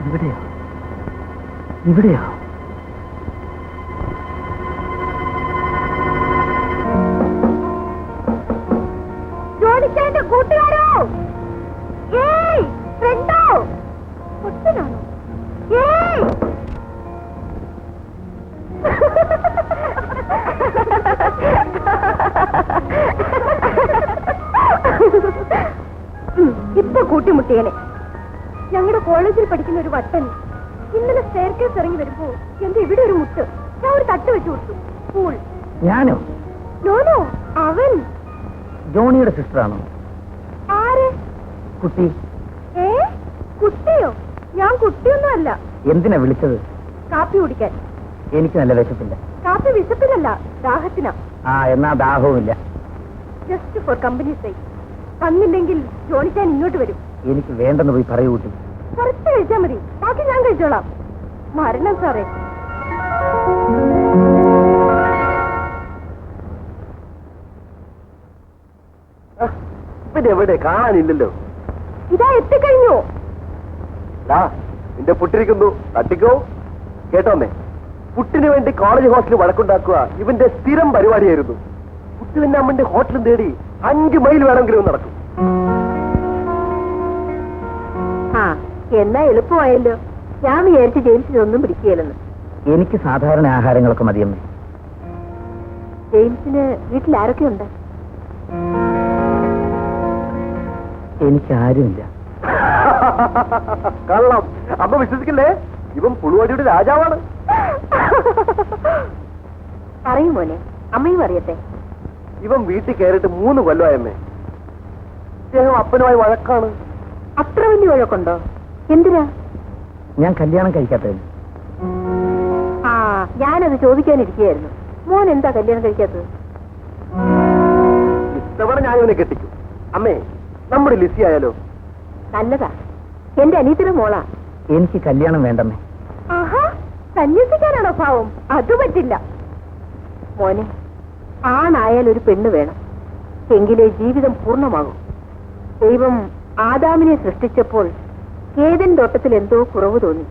ഇവിടെയോ? ഇവിടെയോ? ജോണിച്ചാന്റെ കൂട്ടുകാരോ? ഏയ് ഫ്രണ്ടോ? ഒറ്റനാണോ? ഏയ് ഇപ്പൊ കൂട്ടിമുട്ടിയനെ. ഞങ്ങളുടെ കോളേജിൽ പഠിക്കുന്ന ഒരു വട്ടൻ ഇന്നലെ സ്റ്റെയർകേസ് ഇറങ്ങി വരുമ്പോ എന്റെ ഇവിടെ ഒരു മുട്ട് ഞാൻ ഒരു തട്ട് വെച്ചു കൊടുത്തു. സ്കൂൾ. ഞാനോ? നോനോ, അവൻ ജോണിയുടെ സിസ്റ്ററാണോ? ആര്? കുട്ടി. കുട്ടിയോ? ഞാൻ കുട്ടിയൊന്നും അല്ല. എന്തിനാ വിളിച്ചത്? കാപ്പി കുടിക്കാൻ. എനിക്ക് നല്ല വിശപ്പില്ല. കാപ്പി വിശപ്പിനല്ല, ദാഹത്തിനാ. എന്നാ ദാഹവുമില്ല. ജസ്റ്റ് ഫോർ കമ്പനി സൈ. വന്നില്ലെങ്കിൽ ജോണിച്ചാൻ ഇങ്ങോട്ട് വരും. എനിക്ക് വേണ്ടെന്ന് പോയി പറയൂ കുട്ടി. കുറച്ച് കഴിച്ചാൽ മതി, ബാക്കി ഞാൻ കഴിച്ചോളാം. മരണം സാറേ. പിന്നെ എവിടെ കാണാനില്ലല്ലോ? ഇതാ എത്തിക്കഴിഞ്ഞു. നിന്റെ പുട്ടിരിക്കുന്നു, തട്ടിക്കോ. കേട്ടോന്നേ, പുട്ടിന് വേണ്ടി കോളേജ് ഹോസ്റ്റലിൽ വഴക്കുണ്ടാക്കുക ഇവന്റെ സ്ഥിരം പരിപാടിയായിരുന്നു. പുട്ട് പിന്നെ അമ്മന്റെ ഹോട്ടലും തേടി 5 മൈൽ വേണമെങ്കിലും നടക്കും. എന്നാ എളുപ്പമായല്ലോ. ഞാൻ വിചാരിച്ച് ജെയിംസിനൊന്നും പിടിക്കുകയില്ലെന്ന്. എനിക്ക് സാധാരണ ആഹാരങ്ങളൊക്കെ മതിയമ്മേ. ജെയിംസിന് വീട്ടിൽ ആരൊക്കെയുണ്ട്? എനിക്ക് ആരുമില്ല. കള്ളം. അമ്മ വിശ്വസിക്കില്ലേ? ഇവൻ പുളുവാടിയുടെ രാജാവാണ്. പറയും മോനെ, അമ്മയും അറിയട്ടെ. ഇവൻ വീട്ടിൽ കയറിയിട്ട് 3 കൊല്ലമായമ്മേ. അദ്ദേഹം അപ്പനുമായി വഴക്കാണ്. അത്ര വലിയ വഴക്കുണ്ടോ? എന്തിനാ? ഞാൻ കല്യാണം കഴിക്കാത്തതിന്. ഞാനത് ചോദിക്കാനിരിക്കുകയായിരുന്നു. മോൻ എന്താ കല്യാണം കഴിക്കാത്തത്? ഇത്തവണ ഞാൻ ഇവനെ കെട്ടിക്കും. അമ്മേ, നമ്മുടെ ലിസി ആയാലോ? നല്ലതാ. എന്റെ അനിയത്തിന്റെ മോളാ. എനിക്ക് കല്യാണം വേണ്ടമ്മേ. സന്യസിക്കാനാണോ ഭാവം? അത് പറ്റില്ല മോനെ. ആണായാൽ ഒരു പെണ്ണ് വേണം, എങ്കിലേ ജീവിതം പൂർണ്ണമാകും. ദൈവം ആദാമിനെ സൃഷ്ടിച്ചപ്പോൾ ഏദൻ തോട്ടത്തിൽ എന്തോ കുറവ് തോന്നി.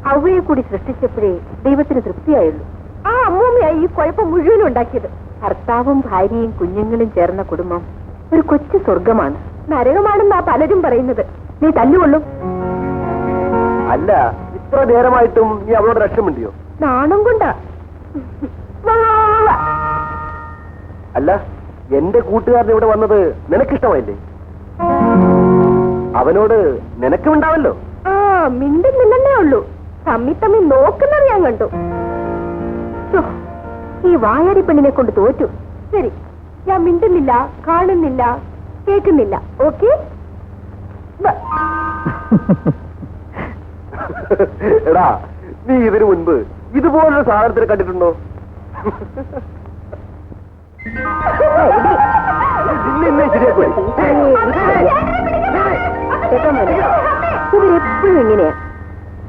ഹവ്വയെ കൂടി സൃഷ്ടിച്ചപ്പോഴേ ദൈവത്തിന് തൃപ്തിയായുള്ളൂ. ആ അമ്മൂമ്മയായി ഈ കുഴപ്പം മുഴുവനും ഉണ്ടാക്കിയത്. ഭർത്താവും ഭാര്യയും കുഞ്ഞുങ്ങളും ചേർന്ന കുടുംബം ഒരു കൊച്ചു സ്വർഗമാണ്. നരകമാണെന്നാ പലരും പറയുന്നത്. നീ തല്ലുകൊള്ളും. അല്ല, ഇത്ര നേരമായിട്ടും നീ അവളോട് രക്ഷമുണ്ടിയോ? നാണം കൊണ്ടാ. അല്ല, എന്റെ കൂട്ടുകാരൻ ഇവിടെ വന്നത് നിനക്കിഷ്ടമായില്ലേ? അവനോട് നിനക്കുമുണ്ടാവല്ലോ. മിണ്ടുന്നില്ലെന്നേ ഉള്ളൂ. തമ്മി തമ്മി നോക്കുന്നത് ഞാൻ കണ്ടു. ഈ വായാടി പെണ്ണിനെ കൊണ്ട് തോറ്റു. ശരി, ഞാൻ മിണ്ടുന്നില്ല, കാണുന്നില്ല, കേൾക്കുന്നില്ല. ഓക്കെ? എടാ, നീ ഇതിനു മുൻപ് ഇതുപോലൊരു സാധനത്തിന് കണ്ടിട്ടുണ്ടോ? ഇവരെപ്പോഴും ഇങ്ങനെയാ.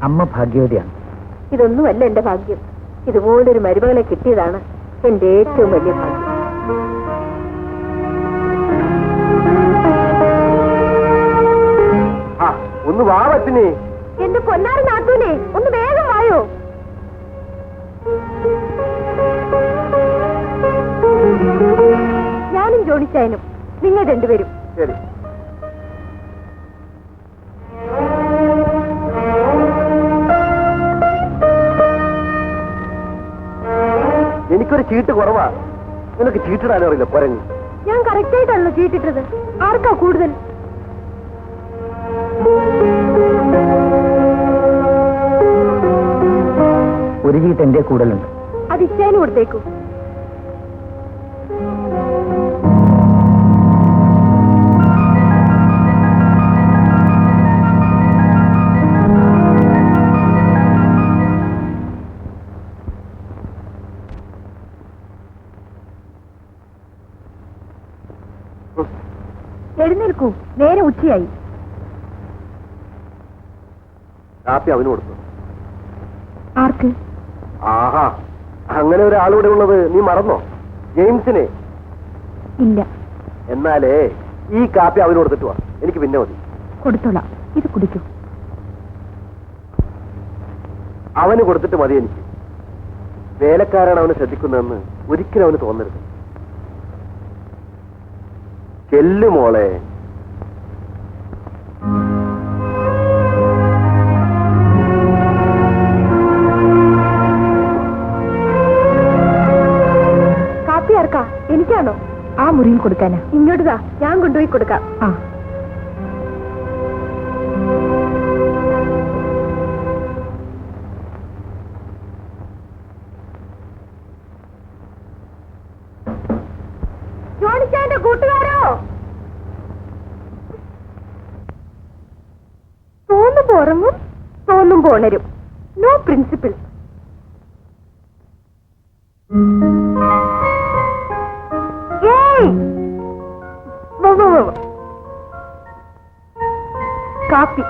അമ്മ ഭാഗ്യവതിയാണ്. ഇതൊന്നുമല്ല എന്റെ ഭാഗ്യം. ഇതുപോലൊരു മരുമകളെ കിട്ടിയതാണ് എന്റെ ഏറ്റവും വലിയ ഭാഗ്യം. ഒന്ന് വാ പറ്റിനെ. എന്റെ പൊന്നാരി നാത്തൂനെ, ഒന്ന് വേഗം വായോ. ഞാനും ജോണിച്ചായനും നിങ്ങൾ രണ്ടുപേരും. ശരി. എനിക്കൊരു ചീട്ട് കുറവാ. നിനക്ക് ചീട്ടിടാനും അറിയില്ല കുരങ്ങ്. ഞാൻ കറക്റ്റായിട്ടാണല്ലോ ചീട്ടിട്ടത്. ആർക്കാ കൂടുതൽ? ഒരു ചീട്ട് എന്റെ കൂടുതലുണ്ട്. അത് ഇച്ചാനും കൊടുത്തേക്കൂ. എഴുന്നേൽക്കൂ, നേരെ ഉച്ചയായി. കാപ്പി അവന് കൊടുത്തു. ആർക്ക്? ആഹാ, അങ്ങനെ ഒരാളിവിടെ ഉള്ളത് നീ മറന്നോ? ജെയിംസിനെ. ഇല്ല. എന്നാലേ ഈ കാപ്പി അവന് കൊടുത്തിട്ട് വാ. എനിക്ക് പിന്നെ മതി. കൊടുത്തോളാം. ഇത് കുടിക്കൂ. അവന് കൊടുത്തിട്ട് മതി എനിക്ക്. വേലക്കാരാണ് അവനെ ശ്രദ്ധിക്കുന്നതെന്ന് ഒരിക്കലും അവന് തോന്നരുത്. ചെല്ലു മോളെ. കാപ്പി ആർക്കാ? എനിക്കാണോ? ആ മുറിയിൽ കൊടുക്കാനാ. ഇങ്ങോട്ടാ, ഞാൻ കൊണ്ടുപോയി കൊടുക്കാം. ആ ജോണിച്ചാന്റെ കൂട്ടുകാരോ? തോന്നുമ്പോ ഉറങ്ങും, തോന്നുമ്പോ ഉണരും. No principle. കാപ്പി.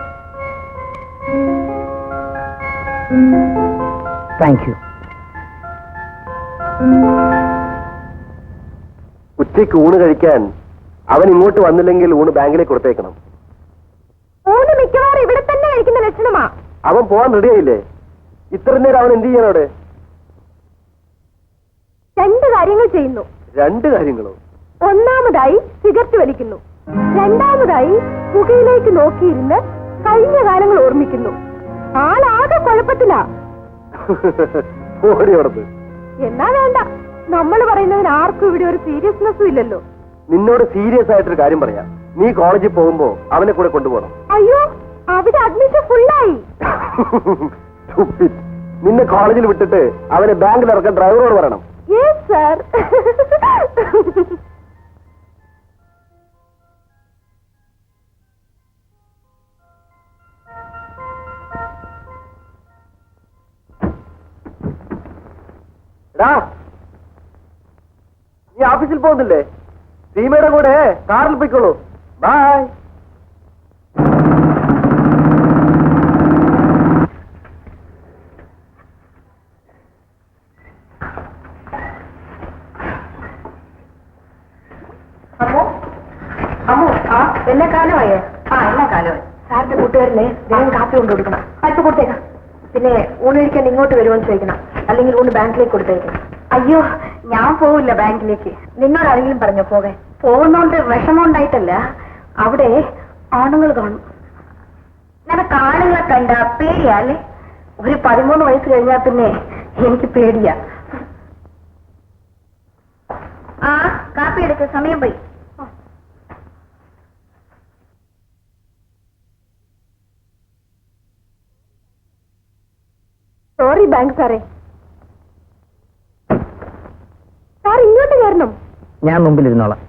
Thank you. ഉച്ചയ്ക്ക് ഊണ് കഴിക്കാൻ അവൻ ഇങ്ങോട്ട് വന്നില്ലെങ്കിൽ ഊണ് ബാങ്കിലേക്ക് കൊടുത്തേക്കണം. ഊണ് മിക്കവാറും ഇവിടെ തന്നെ കഴിക്കുന്ന ലക്ഷണമാ. അവൻ പോവാൻ റെഡിയായില്ലേ? ഇത്ര നേരം അവൻ എന്ത് ചെയ്യാൻ അവിടെ? രണ്ട് കാര്യങ്ങൾ ചെയ്യുന്നു. രണ്ട് കാര്യങ്ങളോ? ഒന്നാമതായി സിഗരറ്റ് വലിക്കുന്നു, രണ്ടാമതായി പുകയിലേക്ക് നോക്കിയിരുന്ന് കഴിഞ്ഞ കാലങ്ങൾ ഓർമ്മിക്കുന്നു. ആളാകെ കുഴപ്പത്തിലാ. ഓടി ഓടത്ത്. എന്നാ വേണ്ട, നമ്മൾ പറയുന്നതിന് ആർക്കും ഇവിടെ ഒരു സീരിയസ്നെസ്സും ഇല്ലല്ലോ. നിന്നോട് സീരിയസ് ആയിട്ടൊരു കാര്യം പറയാം. നീ കോളേജിൽ പോകുമ്പോ അവനെ കൂടെ കൊണ്ടുപോകണം. അയ്യോ, അവിടെ അഡ്മിഷൻ ഫുള്ളായി. നിന്നെ കോളേജിൽ വിട്ടിട്ട് അവനെ ബാങ്കിൽ ഇറക്കാൻ ഡ്രൈവറോട് പറയണം. Yes sir. നീ ഓഫീസിൽ പോകുന്നില്ലേ? സീമയുടെ കൂടെ കാറിൽ പോയിക്കോളൂ. ബൈ. അമ്മോ, അമ്മോ, ആ എല്ലാ കാലമായോ? ആ എല്ലാ കാലമായി. സാറിന്റെ കൂട്ടുകാരനെ വേഗം കാപ്പി കൊണ്ടു കൊടുക്കണം. അല്പം കൊടുത്തേക്കാം. പിന്നെ ഊണൊഴിക്കാൻ ഇങ്ങോട്ട് വരുമെന്ന് ചോദിക്കണം, അല്ലെങ്കിൽ ഊണ് ബാങ്കിലേക്ക് കൊടുത്തേക്കണം. അയ്യോ, ഞാൻ പോവില്ല ബാങ്കിലേക്ക്. നിന്നോട് ആരെങ്കിലും പറഞ്ഞോ പോകാൻ? പോകുന്നോണ്ട് വിഷമമുണ്ടായിട്ടല്ല, അവിടെ ആണുങ്ങൾ കാണും. നിനക്ക് ആണുങ്ങളെ കണ്ട പേടിയാല്ലേ? ഒരു 13 വയസ്സ് കഴിഞ്ഞാൽ പിന്നെ എനിക്ക് പേടിയാ. ആ കാപ്പി എടുക്ക, സമയം പോയി. സോറി ബാങ്ക് സാറേ. സാർ ഇങ്ങോട്ട് കയറണം. ഞാൻ മുമ്പിലിരുന്നോളാം.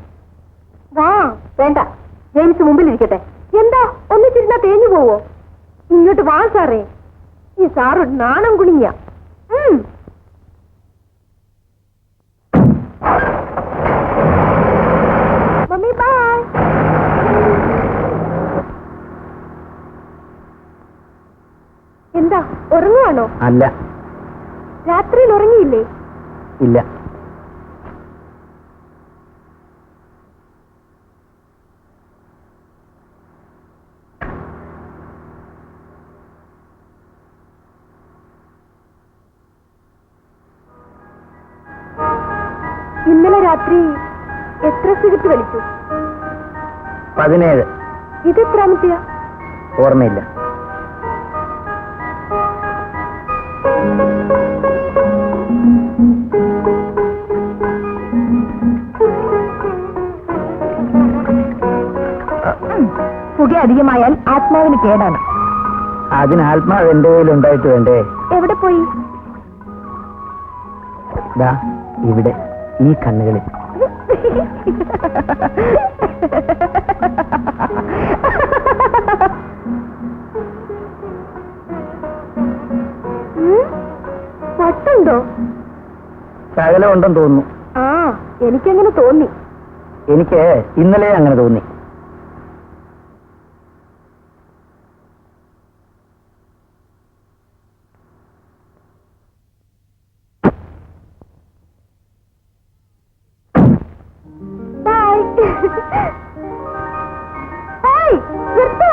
വാ. വേണ്ട, ജെയിംസ് മുമ്പിലിരിക്കട്ടെ. എന്താ ഒന്നിച്ചിരുന്നാ തേഞ്ഞു പോവോ? ഇങ്ങോട്ട് വാ സാറേ. ഈ സാറൊരു നാണം കുണിഞ്ഞ. Mummy bye. എന്താ ഉറങ്ങുവാണോ? അല്ല. രാത്രിയിൽ ഉറങ്ങിയില്ലേ? ഇല്ല. ഇന്നലെ രാത്രി എത്ര സിഗരറ്റ് വലിച്ചു? 17. ഇത് എത്രാമത്തെയാ? ഓർമ്മയില്ല. പുക അധികമായാൽ ആത്മാവിന് കേടാണ്. അതിന് ആത്മാവ് എന്റെ കയ്യിലുണ്ടായിട്ട് വേണ്ടേ? എവിടെ പോയി? ദാ ഇവിടെ, ഈ കണ്ണുകളിൽ. വട്ടുണ്ടോ? ശകലം ഉണ്ടെന്ന് തോന്നുന്നു. ആ, എനിക്കങ്ങനെ തോന്നി. എനിക്ക് ഇന്നലെ അങ്ങനെ തോന്നി. Hey, നിർത്തൂ.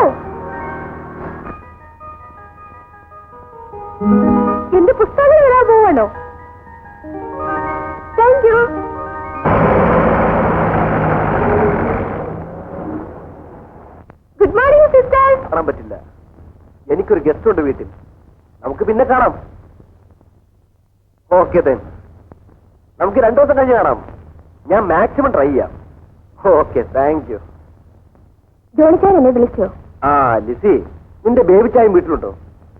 ഞാനോ? Thank you. Good morning sister. കാണാൻ പറ്റില്ല, എനിക്കൊരു ഗസ്റ്റ് ഉണ്ട് വീട്ടിൽ. നമുക്ക് പിന്നെ കാണാം. Okay then. നമുക്ക് 2 ദിവസം കഴിഞ്ഞ് കാണാം. ഞാൻ മാക്സിമം ട്രൈ ചെയ്യാം. Okay, thank you. ജോണിച്ചാൻ എന്നെ വിളിച്ചോ? ആ ലിസി, നിന്റെ ബേബി ചായം വീട്ടിലുണ്ടോ?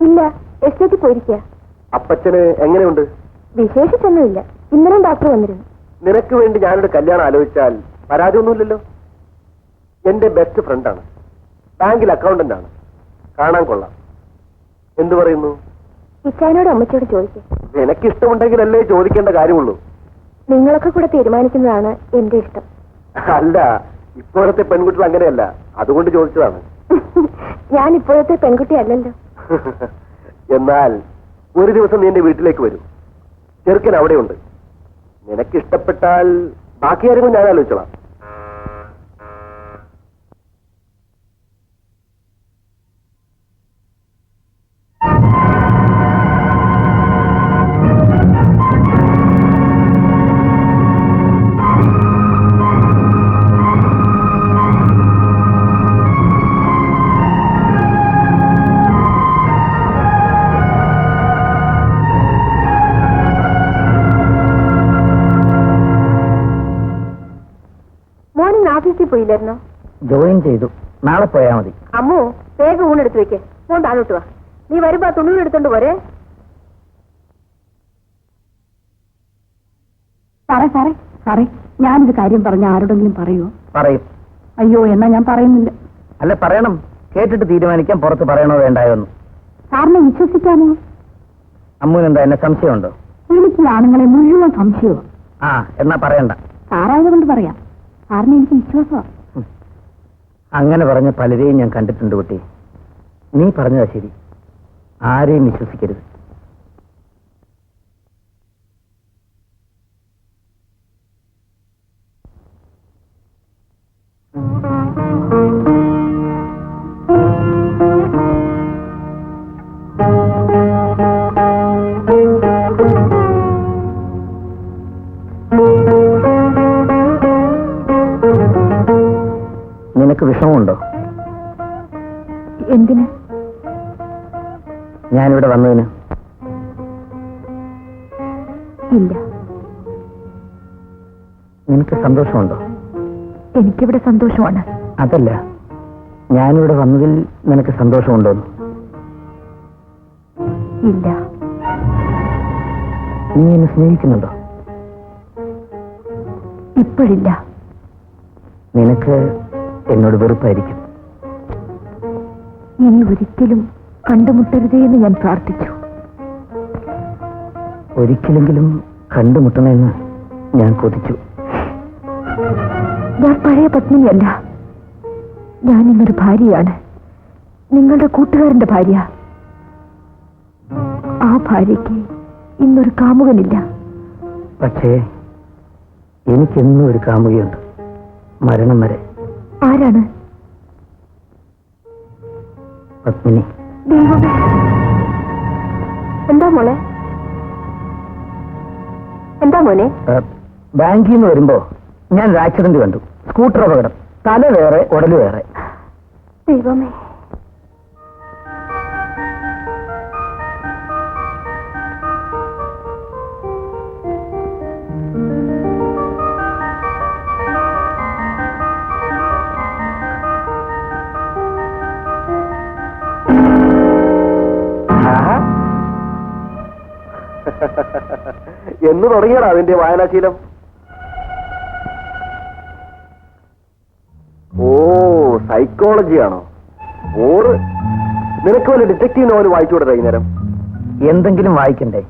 ഇല്ല, എസ്റ്റേറ്റിൽ പോയിരിക്കുക. അപ്പച്ചന് എങ്ങനെയുണ്ട്? വിശേഷിച്ചൊന്നുമില്ല. ഇന്നലെ ഡോക്ടർ വന്നിരുന്നു. നിനക്ക് വേണ്ടി ഞാനൊരു കല്യാണം ആലോചിച്ചാൽ പരാതിയൊന്നുമില്ലല്ലോ. എന്റെ ബെസ്റ്റ് ഫ്രണ്ടാണ്, ബാങ്കിൽ അക്കൗണ്ടന്റ് ആണ്, കാണാൻ കൊള്ളാം. എന്തു പറയുന്നു? ഇച്ചാനോട് അമ്മച്ചോട് ചോദിക്കും. നിനക്ക് ഇഷ്ടമുണ്ടെങ്കിലല്ലേ ചോദിക്കേണ്ട കാര്യമുള്ളൂ. നിങ്ങളൊക്കെ കൂടെ തീരുമാനിക്കുന്നതാണ് എന്റെ ഇഷ്ടം. അല്ല, ഇപ്പോഴത്തെ പെൺകുട്ടികൾ അങ്ങനെയല്ല, അതുകൊണ്ട് ചോദിച്ചതാണ്. ഞാൻ ഇപ്പോഴത്തെ പെൺകുട്ടി അല്ലല്ലോ. എന്നാൽ ഒരു ദിവസം നീ എന്റെ വീട്ടിലേക്ക് വരൂ. ചെറുക്കൻ അവിടെയുണ്ട്. നിനക്ക് ഇഷ്ടപ്പെട്ടാൽ ബാക്കി കാര്യങ്ങൾ ഞാൻ ആലോചിച്ചോളാം. മോർണിംഗ് ഓഫീസിൽ പോയില്ലായിരുന്നോ? ജോയിൻ ചെയ്തു. നാളെ പോയാൽ മതി. അമ്മു, വേഗം ഊണെടുത്ത് വെക്കേ. ഫോൺ താഴോട്ട് വാ. നീ വരുമ്പോ തുണികൾ എടുത്തോണ്ട് പോരെ. സാറേ സാറേ സാറേ, ഞാനൊരു കാര്യം പറഞ്ഞ ആരോടെങ്കിലും പറയുമോ? പറയും. അയ്യോ, എന്നാ ഞാൻ പറയുന്നില്ല. അല്ല, പറയണം. കേട്ടിട്ട് തീരുമാനിക്കാൻ പുറത്ത് പറയണോ വേണ്ടായോന്ന്. സാറിനെ വിശ്വസിക്കാമോ? അമ്മൂനെന്താ, എന്നെ സംശയമുണ്ടോ? എനിക്ക് ആണുങ്ങളെ മുഴുവൻ സംശയവും. ആ, എന്നാ പറയണ്ട. സാറായതുകൊണ്ട് പറയാം. സാറിന് എനിക്ക് വിശ്വാസമാണ്. അങ്ങനെ പറഞ്ഞ പലരെയും ഞാൻ കണ്ടിട്ടുണ്ട് കുട്ടി. നീ പറഞ്ഞതാ ശരി. ആരെയും വിശ്വസിക്കരുത്. നിനക്ക് വിഷമമുണ്ടോ? എന്തിന്? ഞാനിവിടെ വന്നതിന്. ഇല്ല. നിനക്ക് സന്തോഷമുണ്ടോ? എനിക്കിവിടെ സന്തോഷമാണ്. അതല്ല, ഞാനിവിടെ വന്നതിൽ നിനക്ക് സന്തോഷമുണ്ടോ? ഇല്ല. നീ എന്നെ സ്നേഹിക്കുന്നുണ്ടോ? ഇപ്പോഴില്ല. നിനക്ക് എന്നോട് വെറുപ്പായിരിക്കും. ഇനി ഒരിക്കലും കണ്ടുമുട്ടരുതേ എന്ന് ഞാൻ പ്രാർത്ഥിച്ചു. ഒരിക്കലെങ്കിലും കണ്ടുമുട്ടണമെന്ന് ഞാൻ കൊതിച്ചു. ഞാൻ പഴയ പത്നിയല്ല. ഞാൻ ഇന്നൊരു ഭാര്യയാണ്. നിങ്ങളുടെ കൂട്ടുകാരന്റെ ഭാര്യ. ആ ഭാര്യയ്ക്ക് ഇന്നൊരു കാമുകനില്ല. പക്ഷേ എനിക്കെന്നും ഒരു കാമുകയുണ്ട്, മരണം വരെ. ആരാണ്? പത്മിനി. ദൈവമേ. എന്താ മോളെ? എന്താ മോനെ? ബാങ്കിൽ നിന്ന് വരുമ്പോ ഞാൻ ഒരു ആക്സിഡന്റ് കണ്ടു. സ്കൂട്ടർ അപകടം. തല വേറെ, ഉടല് വേറെ. ദൈവമേ. എന്ന് തുടങ്ങിയടാ അതിന്റെ വായനാശീലം? ഓ, സൈക്കോളജി ആണോ? ഓറ്, നിനക്ക് വല്ല ഡിറ്റക്റ്റീവ് നോവൽ വായിച്ചുകൂടെ വൈകുന്നേരം? എന്തെങ്കിലും വായിക്കണ്ടേ?